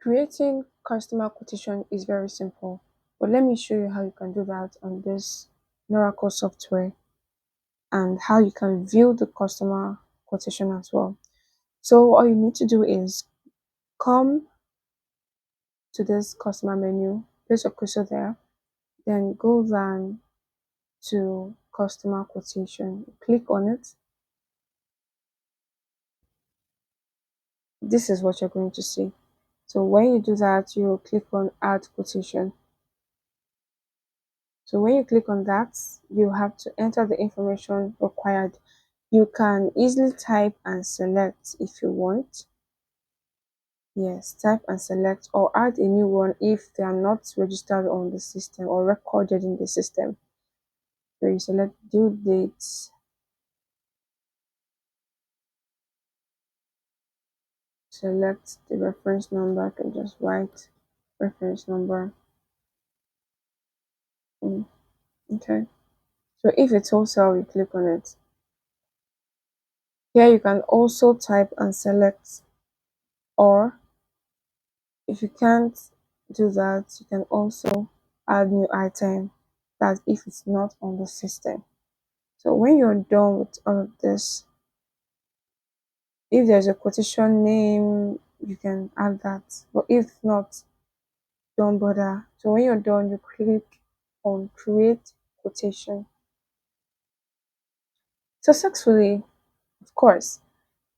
Creating customer quotation is very simple, but let me show you how you can do that on this Norakle software and how you can view the customer quotation as well. So all you need to do is come to this customer menu, place your cursor there, then go down to customer quotation, click on it. This is what you're going to see. So when you do that, you click on add quotation. So when you click on that, you have to enter the information required. You can easily type and select if you want. Yes, type and select or add a new one if they are not registered on the system or recorded in the system. So you select due date, select the reference number. I can just write reference number. Okay. So if it's wholesale, you click on it. Here you can also type and select, or if you can't do that, you can also add new item. That if it's not on the system. So when you're done with all of this, if there's a quotation name, you can add that. But if not, don't bother. So when you're done, you click on create quotation. Successfully, of course.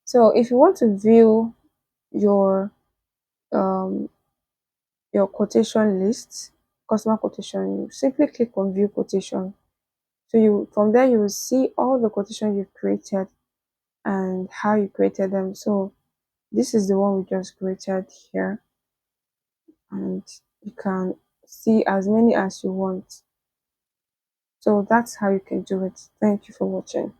So if you want to view your um quotation list, customer quotation, you simply click on view quotation. So you from there you will see all the quotation you've created and how you created them. So this is the one we just created here, and you can see as many as you want. So that's how you can do it. Thank you for watching.